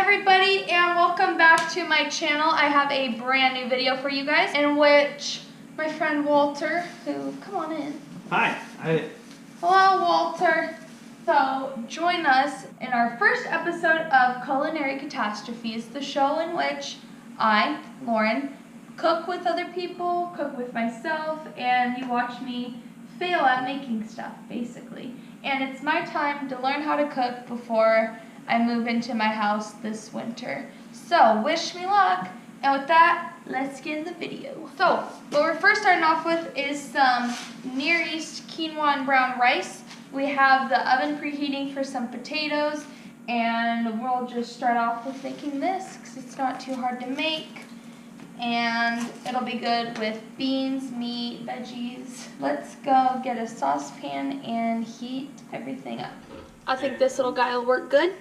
everybody, and welcome back to my channel. I have a brand new video for you guys in which my friend Walter, who, come on in. Hi. Hello, Walter. So, join us in our first episode of Culinary Catastrophes, the show in which I, Lauren, cook with other people, cook with myself, and you watch me fail at making stuff, basically. And it's my time to learn how to cook before I move into my house this winter. So, wish me luck. And with that, let's get in the video. So, what we're first starting off with is some Near East quinoa and brown rice. We have the oven preheating for some potatoes, and we'll just start off with making this because it's not too hard to make. And it'll be good with beans, meat, veggies. Let's go get a saucepan and heat everything up. I think this little guy will work good.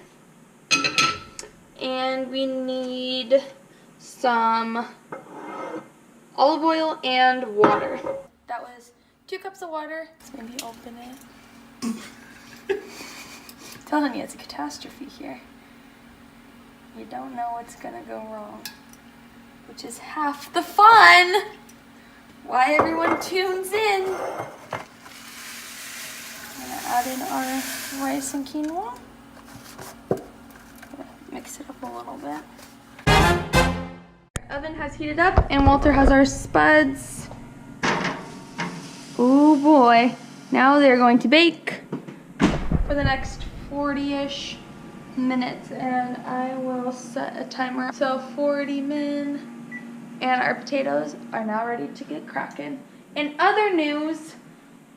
And we need some olive oil and water. That was 2 cups of water. Let's maybe open it. I'm telling you, it's a catastrophe here. You don't know what's gonna go wrong, which is half the fun. Why everyone tunes in. I'm gonna add in our rice and quinoa. Mix it up a little bit. Oven has heated up and Walter has our spuds. Oh boy. Now they're going to bake for the next 40-ish minutes, and I will set a timer. So 40 min, and our potatoes are now ready to get cracking. In other news,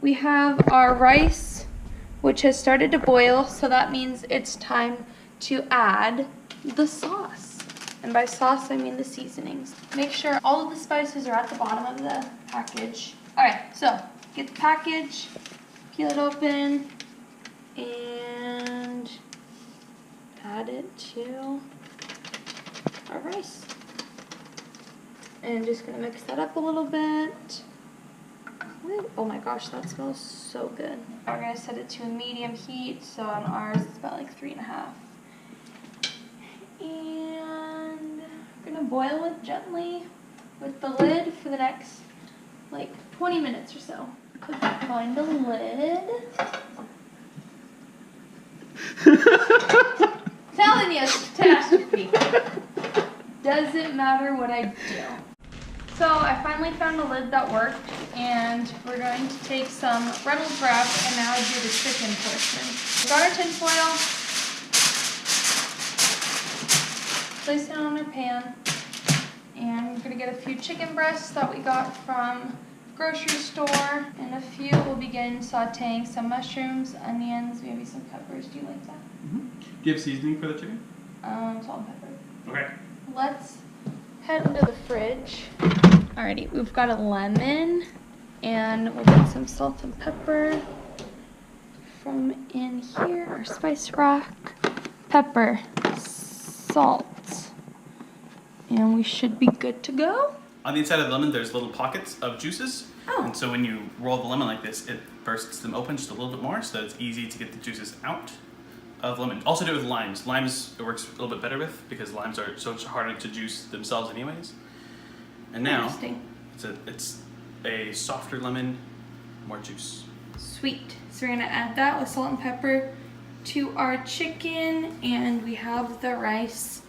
we have our rice, which has started to boil, so that means it's time to add the sauce. And by sauce, I mean the seasonings. Make sure all of the spices are at the bottom of the package. All right, so get the package, peel it open, and add it to our rice. And just gonna mix that up a little bit. Ooh, oh my gosh, that smells so good. We're gonna set it to a medium heat, so on ours it's about like 3.5. And we're gonna boil it gently with the lid for the next like 20 minutes or so. Couldn't find the lid. Telling you, it's a catastrophe. Doesn't matter what I do. So I finally found a lid that worked, and we're going to take some Reynolds wrap and now do the chicken portion. We got our tin foil. Place it on our pan. And we're gonna get a few chicken breasts that we got from grocery store, and a few we'll begin sauteing some mushrooms, onions, maybe some peppers. Do you like that? Mm-hmm. Do you have seasoning for the chicken? Salt and pepper. Okay. Let's head into the fridge. Alrighty, we've got a lemon, and we'll get some salt and pepper from in here, our spice rack, pepper, salt, and we should be good to go. On the inside of the lemon, there's little pockets of juices. Oh. And so when you roll the lemon like this, it bursts them open just a little bit more, so that it's easy to get the juices out of lemon. Also do it with limes. Limes it works a little bit better with, because limes are so much harder to juice themselves anyways. And now it's a softer lemon, more juice. Sweet. So we're gonna add that with salt and pepper to our chicken, and we have the rice.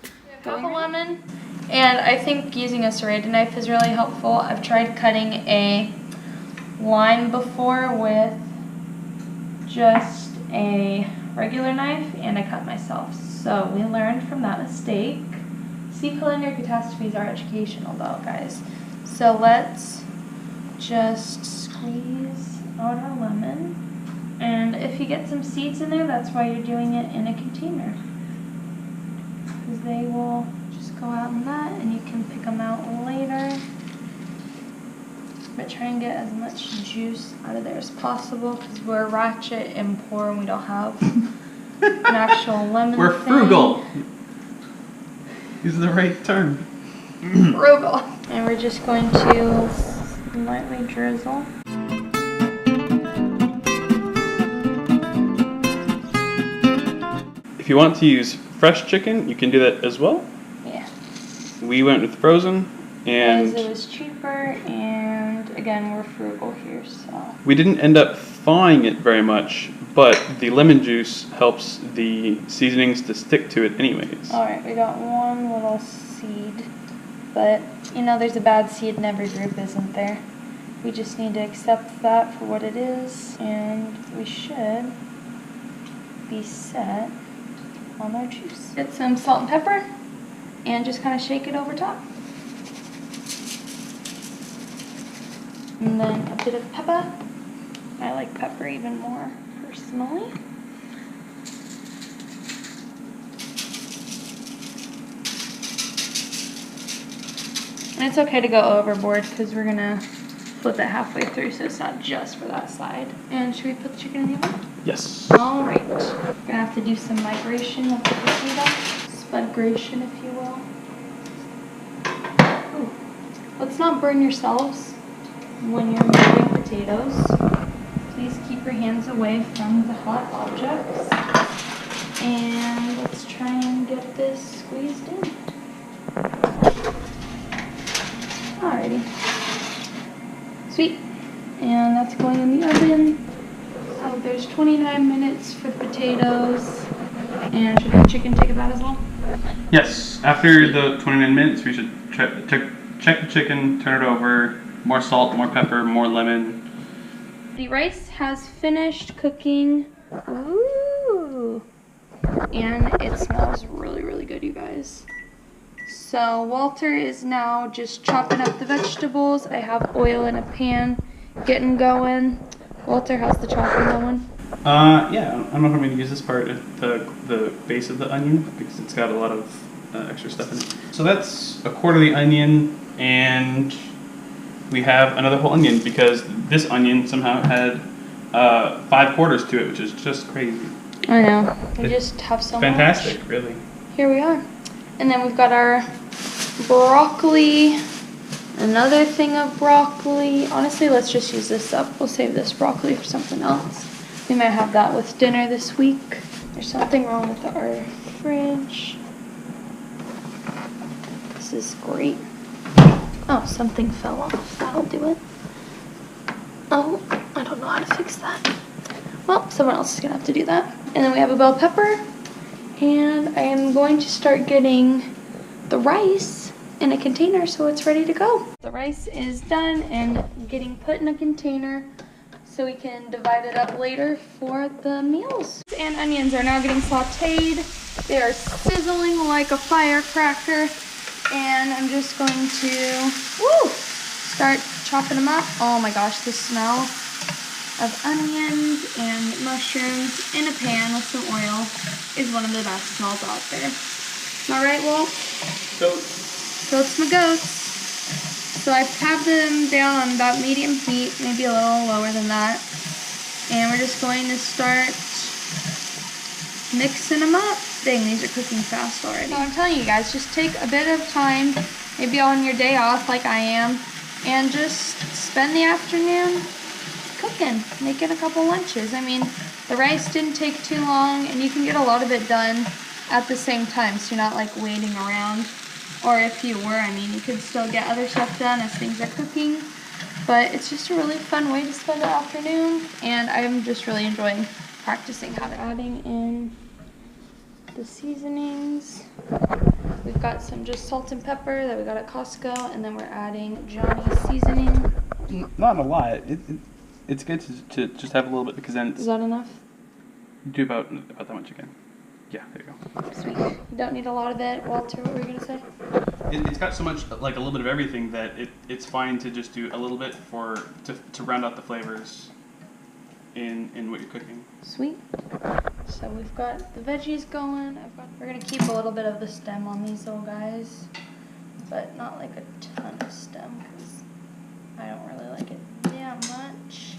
Have a lemon, and I think using a serrated knife is really helpful. I've tried cutting a lime before with just a regular knife, and I cut myself. So we learned from that mistake. See, Culinary Catastrophes are educational though, guys. So let's just squeeze out our lemon. And if you get some seeds in there, that's why you're doing it in a container. Because they will just go out in that, and you can pick them out later. But try and get as much juice out of there as possible, because we're ratchet and poor and we don't have an actual lemon. We're frugal. Is the right term. Frugal. And we're just going to lightly drizzle. if you want to use fresh chicken, you can do that as well. Yeah. We went with frozen, and because it was cheaper, and again, we're frugal here, so. we didn't end up thawing it very much, but the lemon juice helps the seasonings to stick to it anyways. Alright, we got one little seed, but you know there's a bad seed in every group, isn't there? We just need to accept that for what it is, and we should be set on our juice. Get some salt and pepper, and just kind of shake it over top. And then a bit of pepper. I like pepper even more, personally. And it's okay to go overboard because we're gonna flip it halfway through so it's not just for that side. And should we put the chicken in the oven? Yes. Alright. We're gonna have to do some migration of the potato. Spudgration, if you will. Ooh. Let's not burn yourselves when you're moving potatoes. Please keep your hands away from the hot objects. And let's try and get this squeezed in. Alrighty. Sweet. And that's going in the oven. So there's 29 minutes for the potatoes. And should the chicken take about as long? Yes. After the 29 minutes, we should check the chicken, turn it over, more salt, more pepper, more lemon. The rice has finished cooking. Ooh. And it smells really, really good, you guys. So Walter is now just chopping up the vegetables. I have oil in a pan getting going. Walter, how's the chopping going? Yeah, I don't know if I'm going to use this part at the base of the onion because it's got a lot of extra stuff in it. So that's a quarter of the onion, and we have another whole onion because this onion somehow had 5 quarters to it, which is just crazy. I know. We just have so fantastic, much. really. Here we are. And then we've got our broccoli, another thing of broccoli. Honestly, let's just use this up. We'll save this broccoli for something else. We might have that with dinner this week. There's something wrong with our fridge. This is great. Oh, something fell off. That'll do it. Oh, I don't know how to fix that. Well, someone else is gonna have to do that. And then we have a bell pepper. And I am going to start getting the rice in a container so it's ready to go. The rice is done and getting put in a container so we can divide it up later for the meals. And onions are now getting sauteed. They are sizzling like a firecracker. And I'm just going to start chopping them up. Oh my gosh, the smell of onions and mushrooms in a pan with some oil is one of the best smells out there. Am I right, Walt? Goats my goats. So I have them down on about medium heat, maybe a little lower than that. And we're just going to start mixing them up. Dang, these are cooking fast already. So I'm telling you guys, just take a bit of time, maybe on your day off like I am, and just spend the afternoon cooking, making a couple lunches. I mean, the rice didn't take too long, and you can get a lot of it done at the same time, so you're not like waiting around. Or if you were, I mean, you could still get other stuff done as things are cooking. But it's just a really fun way to spend the afternoon, and I'm just really enjoying practicing how to adding in the seasonings. We've got some just salt and pepper that we got at Costco, and then we're adding Johnny's seasoning. Not a lot. It's good to just have a little bit because then Is that enough? do about that much again. Yeah, there you go. Sweet. You don't need a lot of it. Walter, what were you going to say? It's got so much, like a little bit of everything, that it's fine to just do a little bit to round out the flavors in what you're cooking. Sweet. So we've got the veggies going. We're going to keep a little bit of the stem on these little guys, but not like a ton of stem because I don't really like it that much.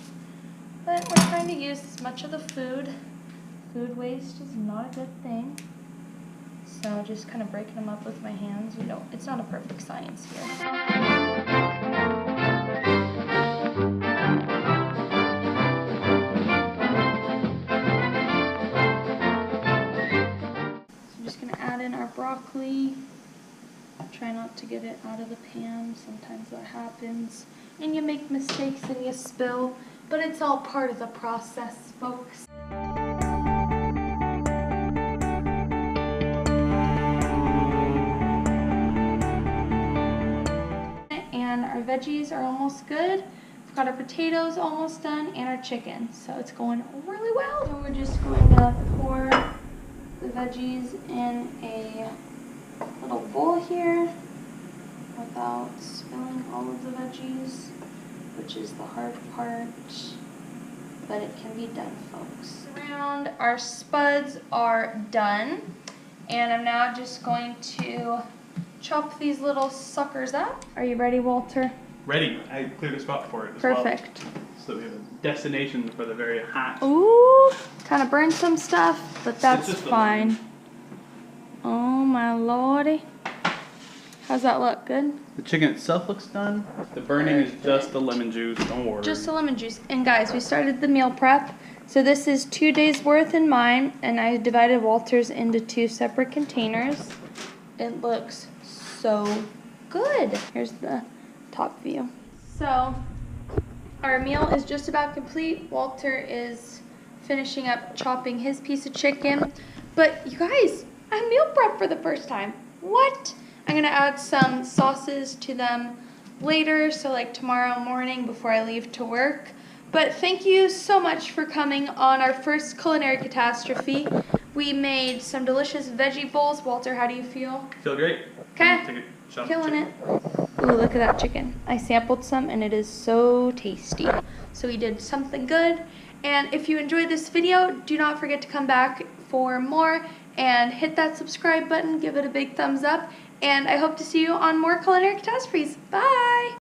But we're trying to use as much of the food. Food waste is not a good thing. So just kind of breaking them up with my hands. It's not a perfect science here. add in our broccoli. Try not to get it out of the pan. Sometimes that happens. And you make mistakes and you spill, but it's all part of the process, folks. And our veggies are almost good. We've got our potatoes almost done and our chicken, so it's going really well. So we're just going to pour the veggies in a little bowl here without spilling all of the veggies, which is the hard part, but it can be done, folks. Around our spuds are done, and I'm now just going to chop these little suckers up. Are you ready, Walter? Ready. I cleared a spot for it as Perfect. well. So we have a destination for the very hot. Ooh, kind of burned some stuff, but that's just fine. Oh my lordy. How's that look? Good? The chicken itself looks done. The burning is just the lemon juice. Don't worry. Just the lemon juice. And guys, we started the meal prep. So this is 2 days worth in mine, and I divided Walter's into 2 separate containers. It looks so good. Here's the top view. So our meal is just about complete. Walter is finishing up chopping his piece of chicken. But you guys, I meal prep for the first time. What? I'm gonna add some sauces to them later, so like tomorrow morning before I leave to work. But thank you so much for coming on our first culinary catastrophe. We made some delicious veggie bowls. Walter, how do you feel? Feel great. Okay. Killing it. Ooh, look at that chicken. I sampled some and it is so tasty. So we did something good. And if you enjoyed this video, do not forget to come back for more and hit that subscribe button, give it a big thumbs up, and I hope to see you on more Culinary Catastrophes. Bye!